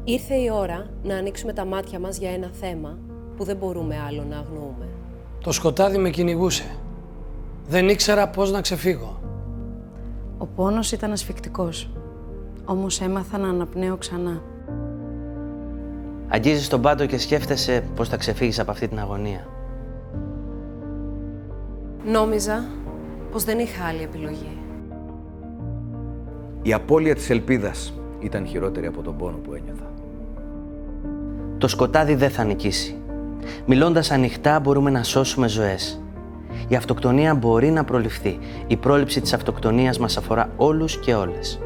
Ήρθε η ώρα να ανοίξουμε τα μάτια μας για ένα θέμα που δεν μπορούμε άλλο να αγνοούμε. Το σκοτάδι με κυνηγούσε. Δεν ήξερα πώς να ξεφύγω. Ο πόνος ήταν ασφικτικός. Όμως έμαθα να αναπνέω ξανά. Αγγίζεις τον πάτο και σκέφτεσαι πώς θα ξεφύγεις από αυτή την αγωνία. Νόμιζα πως δεν είχα άλλη επιλογή. Η απώλεια της ελπίδας ήταν χειρότερη από τον πόνο που ένιωθα. Το σκοτάδι δεν θα νικήσει. Μιλώντας ανοιχτά μπορούμε να σώσουμε ζωές. Η αυτοκτονία μπορεί να προληφθεί. Η πρόληψη της αυτοκτονίας μας αφορά όλους και όλες.